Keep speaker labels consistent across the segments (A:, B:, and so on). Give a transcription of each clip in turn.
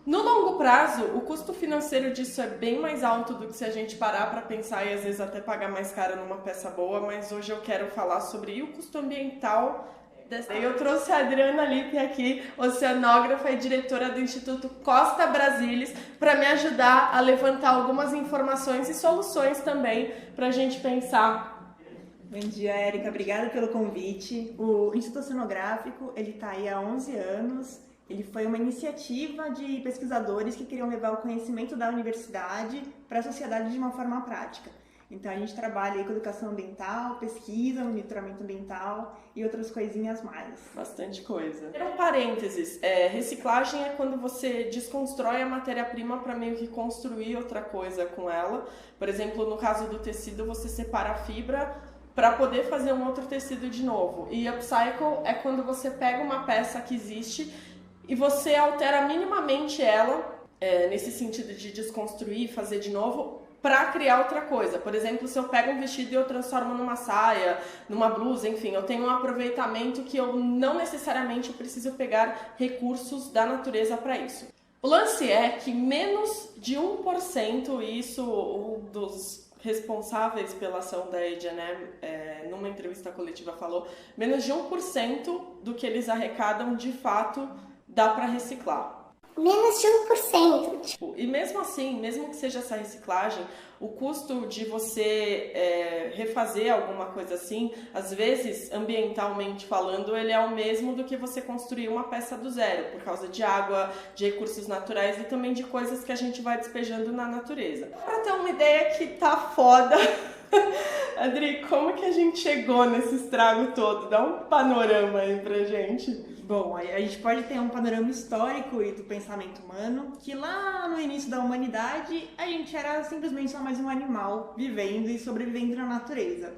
A: No longo prazo, o custo financeiro disso é bem mais alto do que se a gente parar para pensar e às vezes até pagar mais caro numa peça boa, mas hoje eu quero falar sobre o custo ambiental. Eu trouxe a Adriana Lippe aqui, oceanógrafa e diretora do Instituto Costa Brasilis, para me ajudar a levantar algumas informações e soluções também para a gente pensar.
B: Bom dia, Érica. Obrigada pelo convite. O Instituto Oceanográfico, ele está aí há 11 anos. Ele foi uma iniciativa de pesquisadores que queriam levar o conhecimento da universidade para a sociedade de uma forma prática. Então, a gente trabalha aí com educação ambiental, pesquisa, monitoramento ambiental e outras coisinhas mais.
A: Bastante coisa. Um parênteses, reciclagem é quando você desconstrói a matéria-prima para meio que construir outra coisa com ela. Por exemplo, no caso do tecido, você separa a fibra para poder fazer um outro tecido de novo. E upcycle é quando você pega uma peça que existe e você altera minimamente ela, nesse sentido de desconstruir, fazer de novo, para criar outra coisa. Por exemplo, se eu pego um vestido e eu transformo numa saia, numa blusa, enfim, eu tenho um aproveitamento que eu não necessariamente preciso pegar recursos da natureza para isso. O lance é que menos de 1%, e isso um dos responsáveis pela ação da H&M, numa entrevista coletiva falou, menos de 1% do que eles arrecadam de fato dá para reciclar.
C: Menos de 1%.
A: E mesmo assim, mesmo que seja essa reciclagem, o custo de você refazer alguma coisa assim, às vezes, ambientalmente falando, ele é o mesmo do que você construir uma peça do zero, por causa de água, de recursos naturais e também de coisas que a gente vai despejando na natureza. Para ter uma ideia que tá foda, Adri, como que a gente chegou nesse estrago todo? Dá um panorama aí pra gente.
B: Bom, a gente pode ter um panorama histórico e do pensamento humano, que lá no início da humanidade a gente era simplesmente só mais um animal vivendo e sobrevivendo na natureza.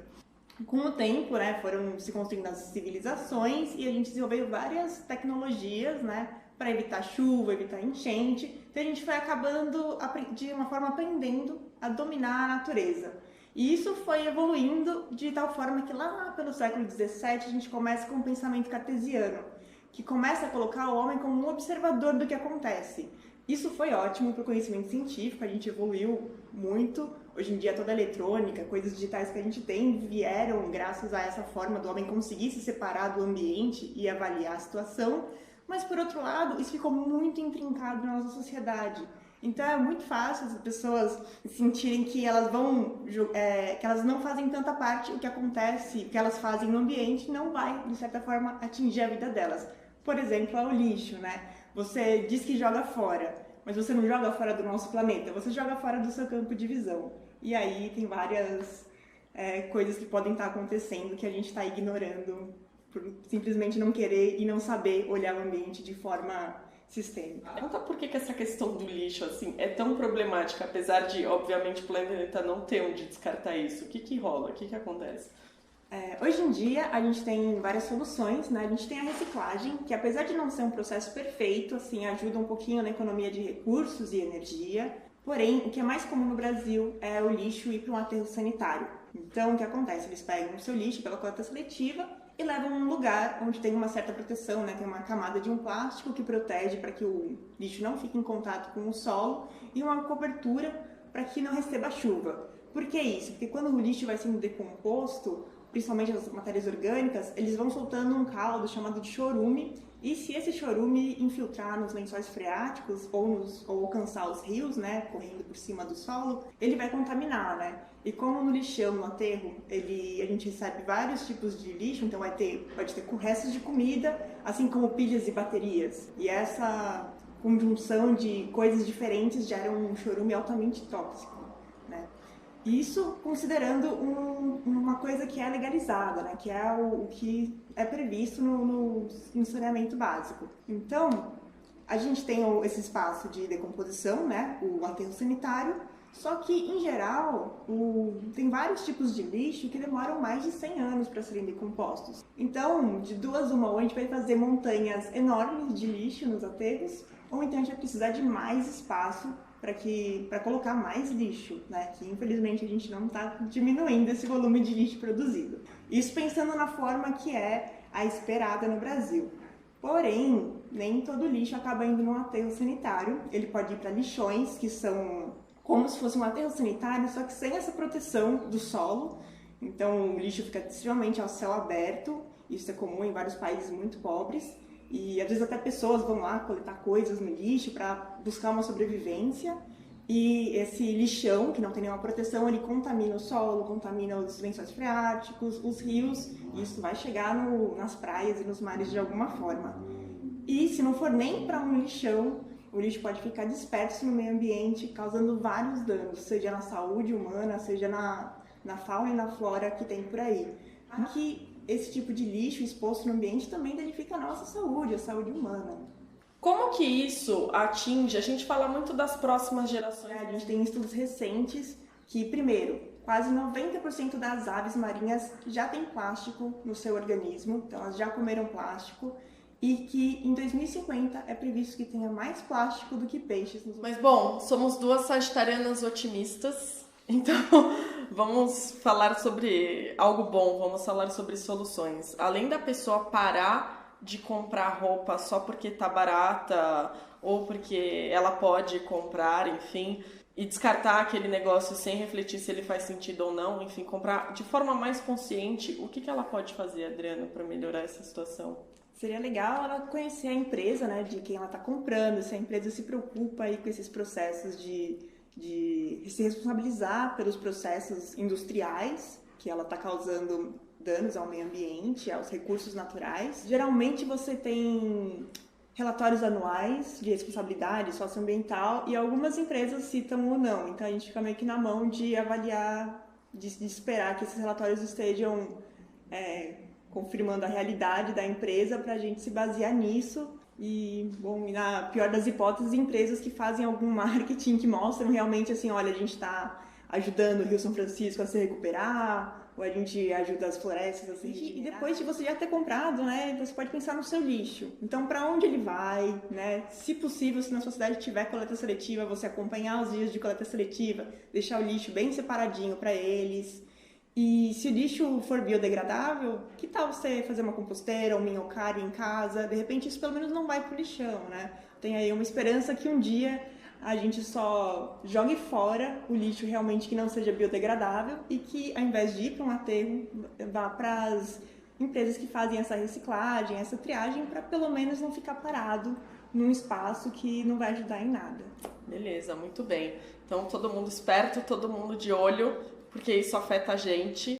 B: Com o tempo, né, foram se construindo as civilizações e a gente desenvolveu várias tecnologias, né, para evitar chuva, evitar enchente. Então a gente foi acabando, de uma forma, aprendendo a dominar a natureza. E isso foi evoluindo de tal forma que lá pelo século XVII a gente começa com o pensamento cartesiano, que começa a colocar o homem como um observador do que acontece. Isso foi ótimo para o conhecimento científico, a gente evoluiu muito. Hoje em dia toda a eletrônica, coisas digitais que a gente tem vieram graças a essa forma do homem conseguir se separar do ambiente e avaliar a situação. Mas por outro lado, isso ficou muito intrincado na nossa sociedade. Então é muito fácil as pessoas sentirem que elas que elas não fazem tanta parte, o que acontece, o que elas fazem no ambiente não vai, de certa forma, atingir a vida delas. Por exemplo, é o lixo, né? Você diz que joga fora, mas você não joga fora do nosso planeta, você joga fora do seu campo de visão. E aí tem várias coisas que podem estar acontecendo que a gente está ignorando por simplesmente não querer e não saber olhar o ambiente de forma sistêmica.
A: Conta por que essa questão do lixo assim, é tão problemática, apesar de, obviamente, o planeta não ter onde descartar isso. O que rola? O que acontece?
B: Hoje em dia a gente tem várias soluções, né? A gente tem a reciclagem, que apesar de não ser um processo perfeito, assim, ajuda um pouquinho na economia de recursos e energia. Porém, o que é mais comum no Brasil é o lixo ir para um aterro sanitário. Então, o que acontece? Eles pegam o seu lixo pela coleta seletiva e levam num lugar onde tem uma certa proteção, né? Tem uma camada de um plástico que protege para que o lixo não fique em contato com o solo e uma cobertura para que não receba chuva. Por que isso? Porque quando o lixo vai sendo decomposto, principalmente as matérias orgânicas, eles vão soltando um caldo chamado de chorume, e se esse chorume infiltrar nos lençóis freáticos ou alcançar os rios, né, correndo por cima do solo, ele vai contaminar, né? E como no lixão, no aterro, a gente recebe vários tipos de lixo, então pode ter restos de comida, assim como pilhas e baterias. E essa conjunção de coisas diferentes gera um chorume altamente tóxico, né? Isso considerando uma coisa que é legalizada, né? Que é o que é previsto no saneamento básico. Então, a gente tem esse espaço de decomposição, né? O aterro sanitário, só que, em geral, tem vários tipos de lixo que demoram mais de 100 anos para serem decompostos. Então, de duas uma, ou a gente vai fazer montanhas enormes de lixo nos aterros, ou então a gente vai precisar de mais espaço para colocar mais lixo, né? Que infelizmente a gente não está diminuindo esse volume de lixo produzido. Isso pensando na forma que é a esperada no Brasil. Porém, nem todo lixo acaba indo num aterro sanitário. Ele pode ir para lixões, que são como se fosse um aterro sanitário, só que sem essa proteção do solo. Então o lixo fica extremamente ao céu aberto. Isso é comum em vários países muito pobres. E às vezes até pessoas vão lá coletar coisas no lixo para buscar uma sobrevivência. E esse lixão, que não tem nenhuma proteção, ele contamina o solo, contamina os lençóis freáticos, os rios, e isso vai chegar nas praias e nos mares de alguma forma. E se não for nem para um lixão, o lixo pode ficar disperso no meio ambiente, causando vários danos, seja na saúde humana, seja na fauna e na flora que tem por aí. E que esse tipo de lixo exposto no ambiente também danifica a nossa saúde, a saúde humana.
A: Como que isso atinge? A gente fala muito das próximas gerações.
B: A gente tem estudos recentes que, primeiro, quase 90% das aves marinhas já tem plástico no seu organismo, então elas já comeram plástico, e que em 2050 é previsto que tenha mais plástico do que peixes.
A: Mas bom, somos duas sagitarianas otimistas, então vamos falar sobre algo bom, vamos falar sobre soluções. Além da pessoa parar de comprar roupa só porque tá barata ou porque ela pode comprar, enfim, e descartar aquele negócio sem refletir se ele faz sentido ou não, enfim, comprar de forma mais consciente, o que ela pode fazer, Adriana, para melhorar essa situação?
B: Seria legal ela conhecer a empresa, né, de quem ela está comprando, se a empresa se preocupa aí com esses processos de se responsabilizar pelos processos industriais que ela está causando danos ao meio ambiente, aos recursos naturais. Geralmente você tem relatórios anuais de responsabilidade socioambiental e algumas empresas citam ou não. Então a gente fica meio que na mão de avaliar, de esperar que esses relatórios estejam confirmando a realidade da empresa para a gente se basear nisso. E, bom, na pior das hipóteses, empresas que fazem algum marketing que mostram realmente assim, olha, a gente está ajudando o Rio São Francisco a se recuperar, ou a gente ajuda as florestas a se regenerar. E depois de você já ter comprado, né, você pode pensar no seu lixo. Então, para onde ele vai, né? Se possível, se na sua cidade tiver coleta seletiva, você acompanhar os dias de coleta seletiva, deixar o lixo bem separadinho para eles. E se o lixo for biodegradável, que tal você fazer uma composteira, um minhocário em casa? De repente, isso pelo menos não vai pro lixão, né? Tem aí uma esperança que um dia a gente só jogue fora o lixo realmente que não seja biodegradável e que, ao invés de ir para um aterro, vá para as empresas que fazem essa reciclagem, essa triagem, para pelo menos não ficar parado num espaço que não vai ajudar em nada.
A: Beleza, muito bem. Então, todo mundo esperto, todo mundo de olho, porque isso afeta a gente.